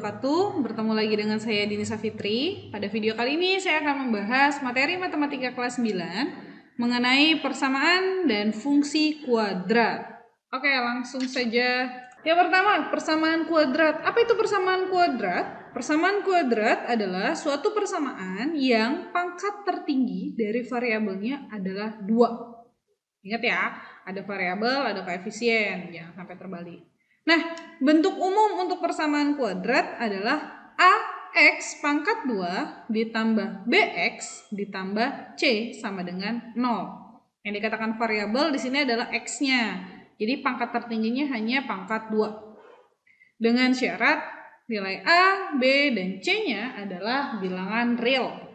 wabarakatuh. Bertemu lagi dengan saya Dini Safitri. Pada video kali ini saya akan membahas materi matematika kelas 9 mengenai persamaan dan fungsi kuadrat. Oke, langsung saja. Yang pertama, persamaan kuadrat. Apa itu persamaan kuadrat? Persamaan kuadrat adalah suatu persamaan yang pangkat tertinggi dari variabelnya adalah 2. Ingat ya, ada variabel, ada koefisien, jangan sampai terbalik. Nah, bentuk umum untuk persamaan kuadrat adalah AX pangkat 2 ditambah BX ditambah C sama dengan 0. Yang dikatakan variabel di sini adalah X-nya. Jadi pangkat tertingginya hanya pangkat 2. Dengan syarat nilai A, B, dan C-nya adalah bilangan real.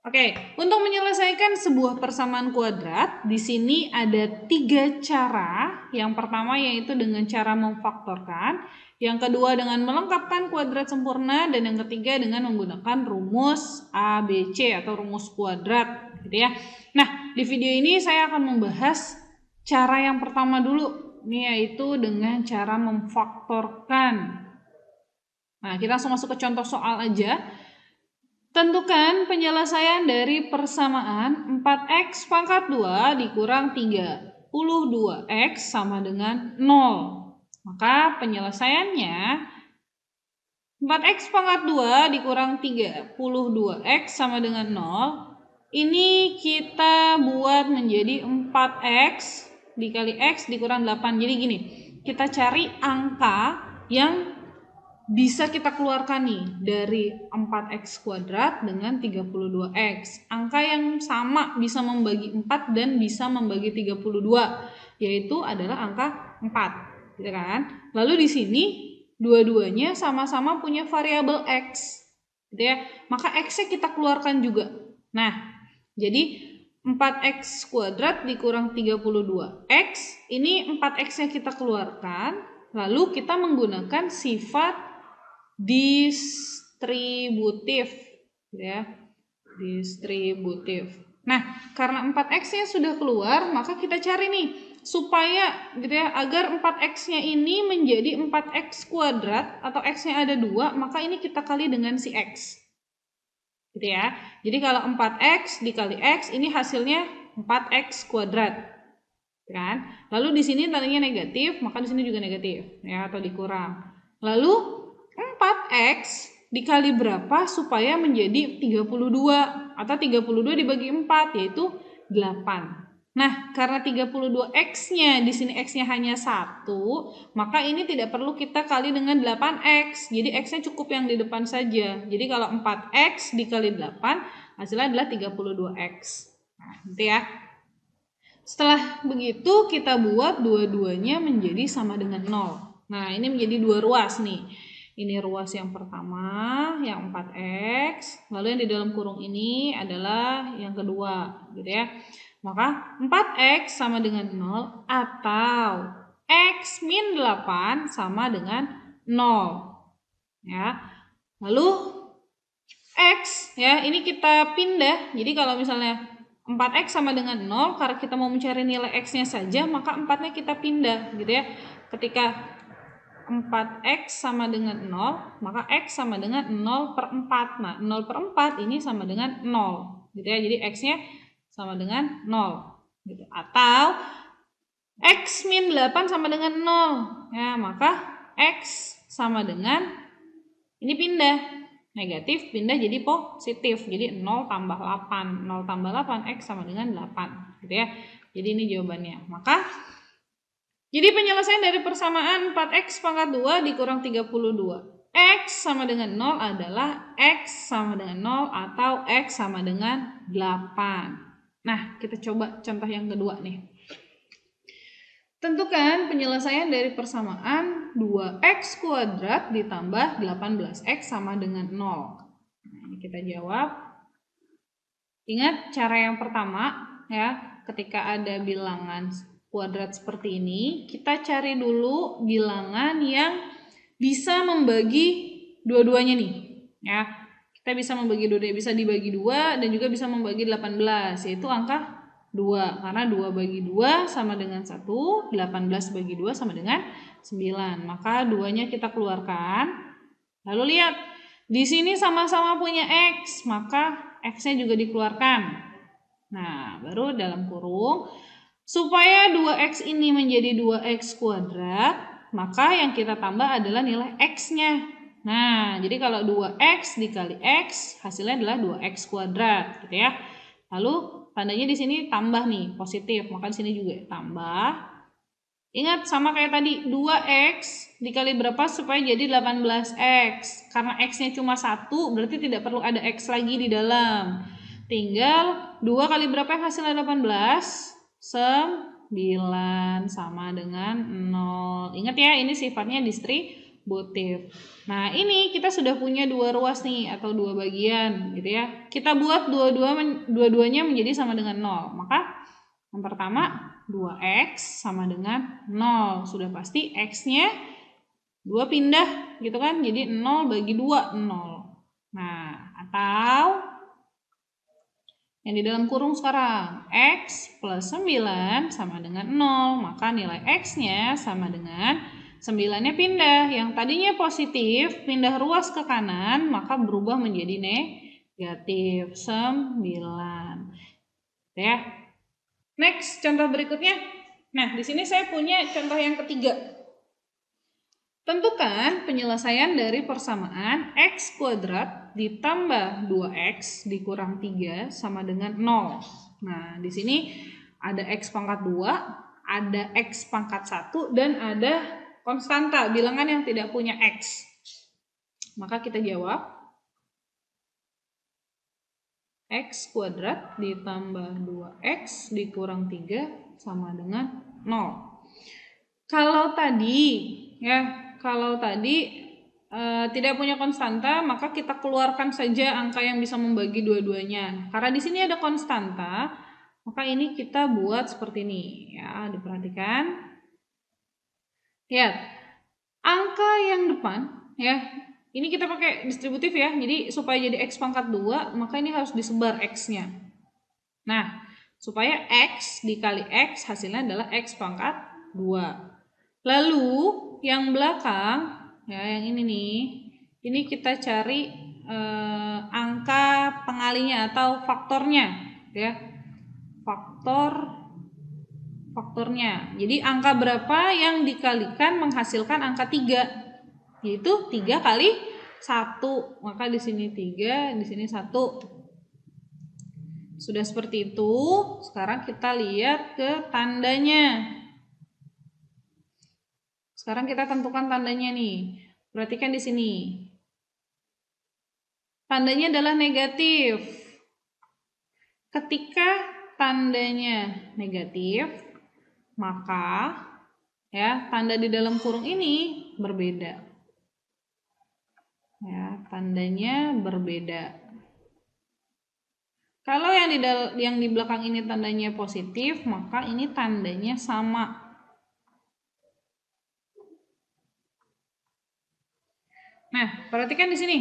Oke, untuk menyelesaikan sebuah persamaan kuadrat, di sini ada 3 cara. Yang pertama yaitu dengan cara memfaktorkan, yang kedua dengan melengkapkan kuadrat sempurna, dan yang ketiga dengan menggunakan rumus ABC atau rumus kuadrat, gitu ya. Nah, di video ini saya akan membahas cara yang pertama dulu, ini yaitu dengan cara memfaktorkan. Nah, kita langsung masuk ke contoh soal aja. Tentukan penyelesaian dari persamaan 4x pangkat 2 dikurang 32x sama dengan 0. Maka penyelesaiannya 4x pangkat 2 dikurang 32x sama dengan 0. Ini kita buat menjadi 4x dikali x dikurang 8. Jadi gini, kita cari angka yang bisa kita keluarkan nih dari 4x kuadrat dengan 32x. Angka yang sama bisa membagi 4 dan bisa membagi 32, yaitu adalah angka 4, gitu kan? Lalu di sini dua-duanya sama-sama punya variabel x, gitu ya. Maka x-nya kita keluarkan juga. Nah, jadi 4x kuadrat dikurang 32x, ini 4x-nya kita keluarkan, lalu kita menggunakan sifat distributif, ya, distributif. Nah, karena 4x-nya sudah keluar, maka kita cari nih supaya, gitu ya, agar 4x-nya ini menjadi 4x kuadrat atau x-nya ada 2, maka ini kita kali dengan si x, gitu ya. Jadi kalau 4x dikali x, ini hasilnya 4x kuadrat, kan? Lalu di sini tadinya negatif, maka di sini juga negatif, ya, atau dikurang. Lalu 4x dikali berapa supaya menjadi 32, atau 32 dibagi 4 yaitu 8. Nah, karena 32x-nya di sini x-nya hanya 1, maka ini tidak perlu kita kali dengan 8x. Jadi x-nya cukup yang di depan saja. Jadi kalau 4x dikali 8 hasilnya adalah 32x. Nah, gitu ya. Setelah begitu kita buat dua-duanya menjadi sama dengan 0. Nah, ini menjadi dua ruas nih. Ini ruas yang pertama, yang 4x, lalu yang di dalam kurung ini adalah yang kedua, gitu ya. Maka 4x sama dengan 0 atau x min 8 sama dengan 0. Ya. Lalu x, ya, ini kita pindah. Jadi kalau misalnya 4x sama dengan 0, karena kita mau mencari nilai x-nya saja, maka 4-nya kita pindah, gitu ya. Ketika 4x sama dengan 0, maka x sama dengan 0 per 4. Nah, 0 per 4 ini sama dengan 0, gitu ya. Jadi x-nya sama dengan 0, gitu. Atau x min 8 sama dengan 0. Ya, maka x sama dengan, ini pindah, negatif pindah jadi positif. Jadi 0 tambah 8. 0 tambah 8, x sama dengan 8, gitu ya. Jadi ini jawabannya. Maka jadi penyelesaian dari persamaan 4x pangkat 2 dikurang 32. X sama dengan 0 adalah x sama dengan 0 atau x sama dengan 8. Nah, kita coba contoh yang kedua nih. Tentukan penyelesaian dari persamaan 2x kuadrat ditambah 18x sama dengan 0. Nah, ini kita jawab. Ingat cara yang pertama, ya, ketika ada bilangan kuadrat seperti ini, kita cari dulu bilangan yang bisa membagi dua-duanya nih, ya. Kita bisa membagi dua-duanya, bisa dibagi 2 dan juga bisa membagi 18, yaitu angka 2. Karena 2 bagi 2 sama dengan 1, 18 bagi 2 sama dengan 9. Maka 2-nya kita keluarkan. Lalu lihat, di sini sama-sama punya X, maka X-nya juga dikeluarkan. Nah, baru dalam kurung, supaya 2X ini menjadi 2X kuadrat, maka yang kita tambah adalah nilai X-nya. Nah, jadi kalau 2X dikali X, hasilnya adalah 2X kuadrat, gitu ya. Lalu, tandanya di sini tambah nih, positif, maka di sini juga tambah. Ingat sama kayak tadi, 2X dikali berapa supaya jadi 18X. Karena X-nya cuma 1, berarti tidak perlu ada X lagi di dalam. Tinggal 2 kali berapa yang hasilnya 18? 9 sama dengan 0. Ingat ya, ini sifatnya distributif. Nah, ini kita sudah punya 2 ruas nih, atau 2 bagian gitu ya. Kita buat dua-duanya menjadi sama dengan 0. Maka yang pertama, 2X sama dengan 0. Sudah pasti X-nya 2 pindah gitu kan. Jadi 0 bagi 2, 0. Nah, atau yang di dalam kurung sekarang, X plus 9 sama dengan 0. Maka nilai X-nya sama dengan 9-nya pindah. Yang tadinya positif, pindah ruas ke kanan, maka berubah menjadi negatif 9. Ya. Next, contoh berikutnya. Nah, di sini saya punya contoh yang ketiga. Tentukan penyelesaian dari persamaan X kuadrat ditambah 2X dikurang 3 sama dengan 0. Nah, di sini ada X pangkat 2, ada X pangkat 1, dan ada konstanta, bilangan yang tidak punya X. Maka kita jawab, X kuadrat ditambah 2X dikurang 3 sama dengan 0. Kalau tadi tidak punya konstanta, maka kita keluarkan saja angka yang bisa membagi dua-duanya. Karena di sini ada konstanta, maka ini kita buat seperti ini ya, diperhatikan. Lihat, angka yang depan ya, ini kita pakai distributif ya, jadi supaya jadi X pangkat 2, maka ini harus disebar X-nya. Nah, supaya X dikali X hasilnya adalah X pangkat 2. Lalu, yang belakang, ya yang ini nih, ini kita cari angka pengalinya atau faktornya ya. Faktornya. Jadi angka berapa yang dikalikan menghasilkan angka 3? Yaitu 3 kali 1. Maka di sini 3, di sini 1. Sudah seperti itu. Sekarang kita lihat ke tandanya. Sekarang kita tentukan tandanya nih. Perhatikan di sini. Tandanya adalah negatif. Ketika tandanya negatif, maka ya tanda di dalam kurung ini berbeda. Ya, tandanya berbeda. Kalau yang di belakang ini tandanya positif, maka ini tandanya sama. Nah, perhatikan di sini.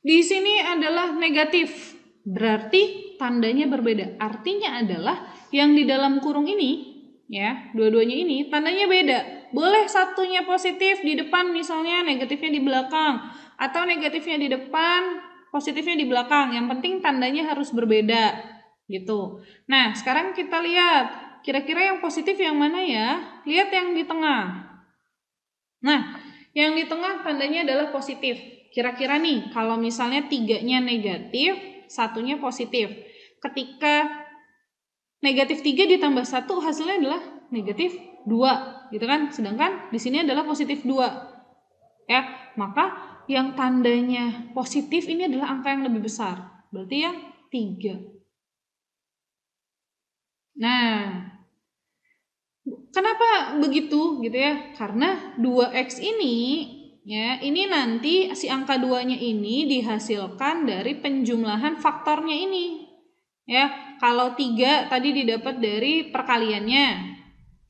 Di sini adalah negatif. Berarti tandanya berbeda. Artinya adalah yang di dalam kurung ini, ya, dua-duanya ini tandanya beda. Boleh satunya positif di depan, misalnya negatifnya di belakang, atau negatifnya di depan, positifnya di belakang. Yang penting tandanya harus berbeda, gitu. Nah, sekarang kita lihat kira-kira yang positif yang mana ya? Lihat yang di tengah. Nah, yang di tengah tandanya adalah positif. Kira-kira nih, kalau misalnya 3-nya negatif, 1-nya positif. Ketika negatif 3 ditambah 1 hasilnya adalah negatif 2, gitu kan? Sedangkan di sini adalah positif 2. Ya, maka yang tandanya positif ini adalah angka yang lebih besar. Berarti yang 3. Nah, kenapa begitu gitu ya? Karena 2X ini ya, ini nanti si angka 2-nya ini dihasilkan dari penjumlahan faktornya ini. Ya, kalau 3 tadi didapat dari perkaliannya.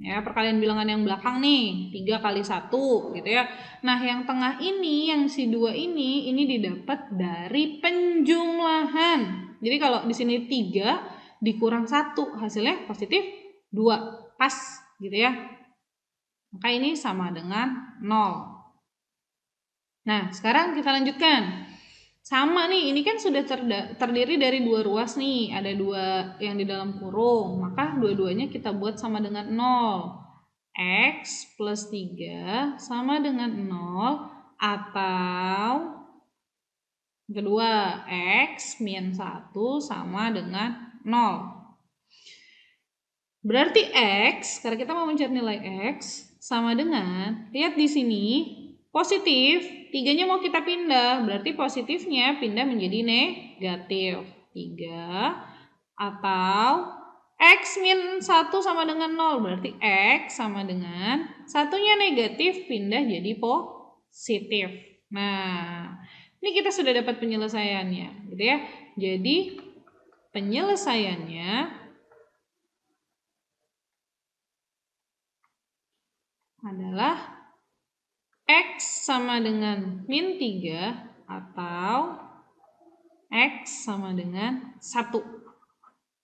Ya, perkalian bilangan yang belakang nih, 3 kali 1 gitu ya. Nah, yang tengah ini, yang si 2 ini didapat dari penjumlahan. Jadi kalau di sini 3 dikurang 1, hasilnya positif 2. Pas gitu ya. Maka ini sama dengan 0. Nah, sekarang kita lanjutkan. Sama nih, ini kan sudah terdiri dari dua ruas nih. Ada dua yang di dalam kurung. Maka dua-duanya kita buat sama dengan 0. X plus 3 sama dengan 0. Atau kedua, X min 1 sama dengan 0. Berarti X, karena kita mau mencari nilai X, sama dengan, lihat di sini, positif, 3-nya mau kita pindah, berarti positifnya pindah menjadi negatif. 3, atau X min 1 sama dengan 0, berarti X sama dengan, satunya negatif, pindah jadi positif. Nah, ini kita sudah dapat penyelesaiannya, gitu ya. Jadi, penyelesaiannya adalah X sama dengan min 3 atau X sama dengan 1.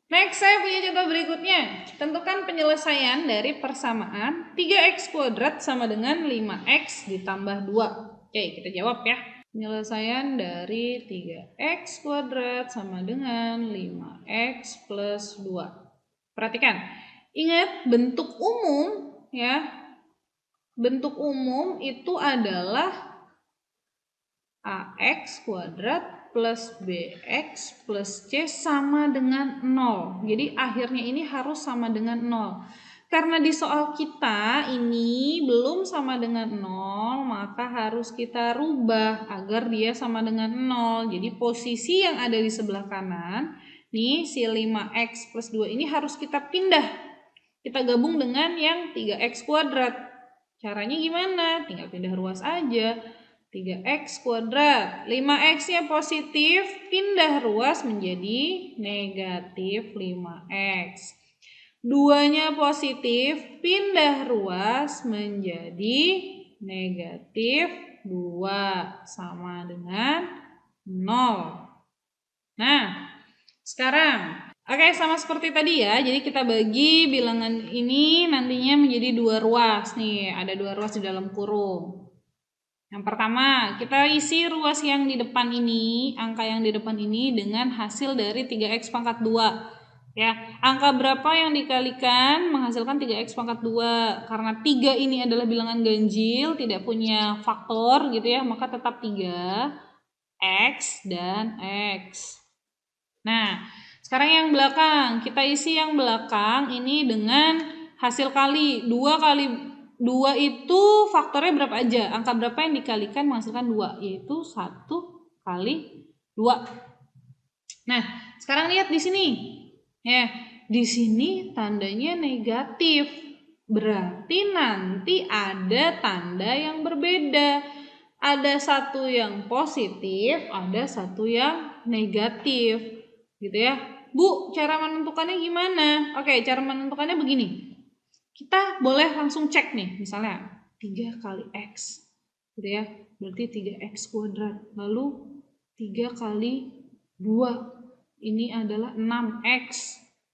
Next, saya punya contoh berikutnya. Tentukan penyelesaian dari persamaan 3x kuadrat sama dengan 5x ditambah 2. Oke, kita jawab ya. Penyelesaian dari 3x kuadrat sama dengan 5x plus 2. Perhatikan, ingat bentuk umum ya. Bentuk umum itu adalah AX kuadrat plus BX plus C sama dengan 0. Jadi akhirnya ini harus sama dengan 0. Karena di soal kita ini belum sama dengan 0, maka harus kita rubah agar dia sama dengan 0. Jadi posisi yang ada di sebelah kanan, nih si 5x plus 2 ini harus kita pindah. Kita gabung dengan yang 3x kuadrat. Caranya gimana? Tinggal pindah ruas aja. 3x kuadrat. 5x-nya positif, pindah ruas menjadi negatif 5x. 2-nya positif, pindah ruas menjadi negatif 2. Sama dengan 0. Nah, sekarang oke, sama seperti tadi ya. Jadi kita bagi bilangan ini nantinya menjadi dua ruas nih. Ada dua ruas di dalam kurung. Yang pertama, kita isi ruas yang di depan ini, angka yang di depan ini dengan hasil dari 3x pangkat 2. Ya, angka berapa yang dikalikan menghasilkan 3x pangkat 2. Karena 3 ini adalah bilangan ganjil, tidak punya faktor gitu ya, maka tetap 3, x dan x. Nah, sekarang yang belakang, kita isi yang belakang ini dengan hasil kali. 2 kali 2 itu faktornya berapa aja? Angka berapa yang dikalikan menghasilkan 2? Yaitu 1 kali 2. Nah, sekarang lihat di sini. Ya, di sini tandanya negatif. Berarti nanti ada tanda yang berbeda. Ada satu yang positif, ada satu yang negatif. Gitu ya. Bu, cara menentukannya gimana? Oke, cara menentukannya begini. Kita boleh langsung cek nih, misalnya 3 kali X. Gitu ya. Berarti 3X kuadrat. Lalu 3 kali 2. Ini adalah 6X.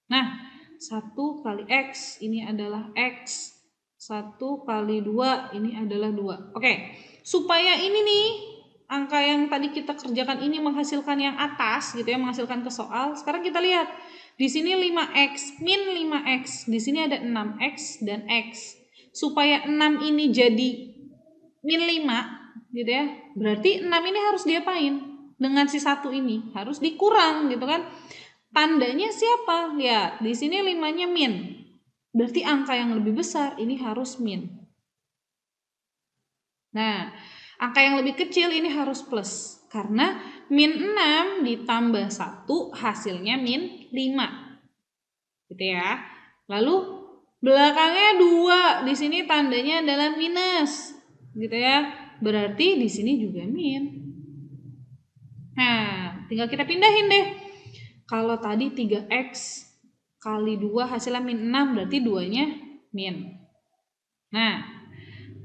Nah, 1 kali X ini adalah X. 1 kali 2 ini adalah 2. Oke, supaya ini nih angka yang tadi kita kerjakan ini menghasilkan yang atas gitu ya, menghasilkan ke soal. Sekarang kita lihat. Di sini 5x min 5x. Di sini ada 6x dan x. Supaya 6 ini jadi min 5 gitu ya. Berarti 6 ini harus diapain? Dengan si 1 ini harus dikurang gitu kan. Tandanya siapa? Lihat, di sini 5-nya min. Berarti angka yang lebih besar ini harus min. Nah, angka yang lebih kecil ini harus plus. Karena min 6 ditambah 1 hasilnya min 5. Gitu ya. Lalu belakangnya 2. Di sini tandanya adalah minus. Gitu ya. Berarti di sini juga min. Nah, tinggal kita pindahin deh. Kalau tadi 3x kali 2 hasilnya min 6, berarti 2-nya min. Nah,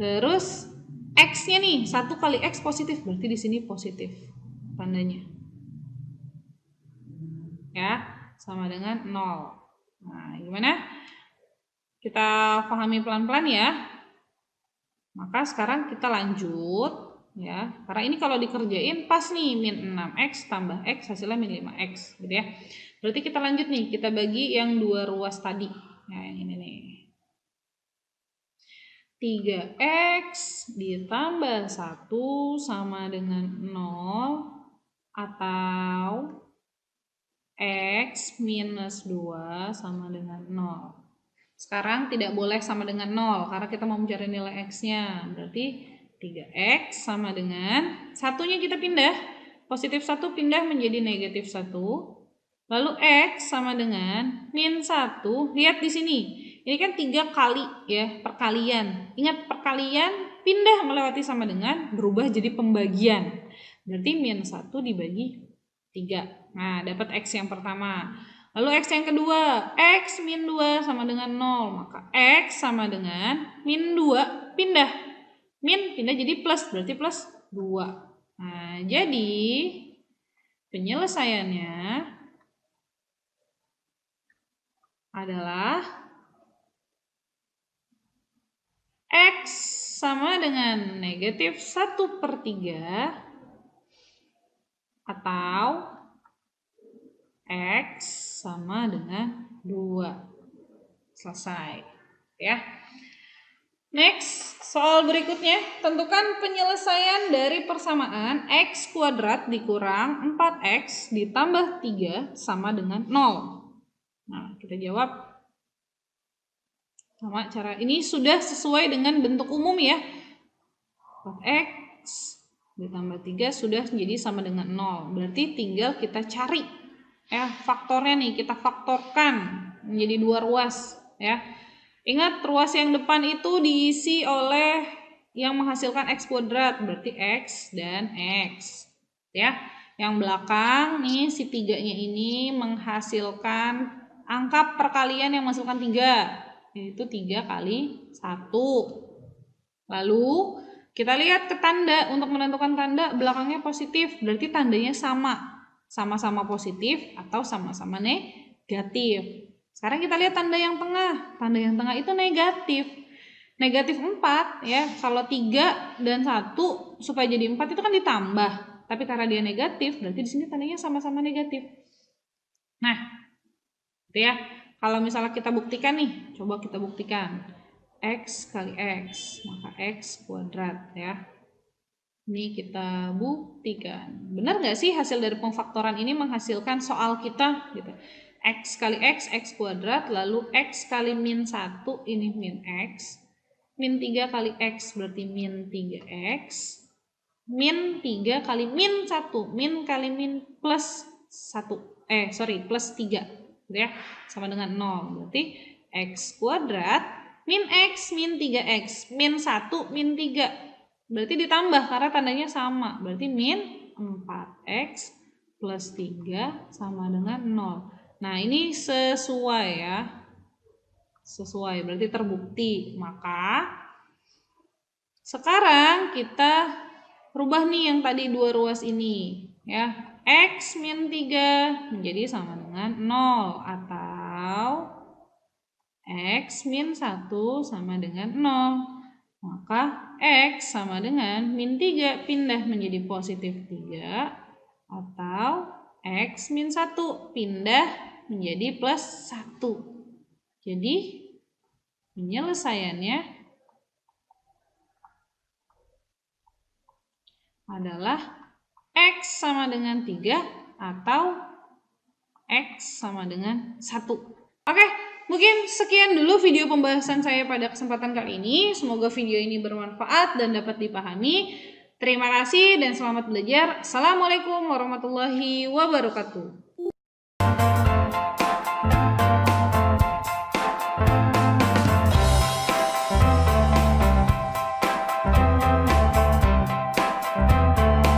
terus X-nya nih, 1 kali X positif, berarti di sini positif tandanya. Ya, sama dengan 0. Nah, gimana? Kita pahami pelan-pelan ya. Maka sekarang kita lanjut. ya. Karena ini kalau dikerjain pas nih, min 6x tambah x hasilnya min 5x gitu ya. Berarti kita lanjut nih, kita bagi yang 2 ruas tadi. Nah, yang ini nih. 3x ditambah 1 sama dengan 0 atau x minus 2 sama dengan 0. Sekarang tidak boleh sama dengan 0 karena kita mau mencari nilai x-nya. Berarti 3x sama dengan satunya kita pindah. Positif 1 pindah menjadi negatif 1. Lalu x sama dengan min 1. Lihat di sini. Ini kan 3 kali ya, perkalian. Ingat perkalian pindah melewati sama dengan berubah jadi pembagian. Berarti min 1 dibagi 3. Nah, dapat x yang pertama. Lalu x yang kedua, x min 2 sama dengan 0. Maka x sama dengan min 2 pindah. Min pindah jadi plus, berarti plus 2. Nah, jadi penyelesaiannya adalah x sama dengan negatif 1/3 atau x sama dengan 2. Selesai. Ya. Next, soal berikutnya. Tentukan penyelesaian dari persamaan x kuadrat dikurang 4x ditambah 3 sama dengan 0. Nah, kita jawab. Sama cara ini sudah sesuai dengan bentuk umum ya. 4x ditambah 3 sudah menjadi sama dengan 0. Berarti tinggal kita cari faktornya nih, kita faktorkan menjadi 2 ruas ya. Ingat ruas yang depan itu diisi oleh yang menghasilkan x kuadrat, berarti x dan x ya. Yang belakang nih si 3-nya ini menghasilkan angka perkalian yang menghasilkan 3, yaitu 3 kali 1. Lalu kita lihat ke tanda. Untuk menentukan tanda, belakangnya positif, berarti tandanya sama-sama positif atau sama-sama negatif. Sekarang kita lihat tanda yang tengah. Tanda yang tengah itu negatif. Negatif 4 ya. Kalau 3 dan 1 supaya jadi 4 itu kan ditambah. Tapi karena dia negatif, berarti di sini tandanya sama-sama negatif. Nah, gitu ya. Kalau misalnya kita buktikan nih, coba kita buktikan. X kali X, maka X kuadrat ya. Ini kita buktikan. Benar nggak sih hasil dari pemfaktoran ini menghasilkan soal kita gitu. X kali X, X kuadrat, lalu X kali min 1, ini min X. Min 3 kali X berarti min 3X. Min 3 kali min 1, min kali min plus 1. Plus 3 gitu ya. Sama dengan 0. Berarti X kuadrat min X min 3X. Min 1 min 3. Berarti ditambah karena tandanya sama. Berarti min 4X plus 3 sama dengan 0. Nah, ini sesuai ya. Sesuai, berarti terbukti. Maka sekarang kita rubah nih yang tadi 2 ruas ini ya. X min 3 menjadi sama dengan 0 atau X min 1 sama dengan 0. Maka X sama dengan min 3 pindah menjadi positif 3 atau X min 1 pindah menjadi plus 1. Jadi penyelesaiannya adalah X sama dengan 3 atau X sama dengan 1. Oke, mungkin sekian dulu video pembahasan saya pada kesempatan kali ini. Semoga video ini bermanfaat dan dapat dipahami. Terima kasih dan selamat belajar. Assalamualaikum warahmatullahi wabarakatuh.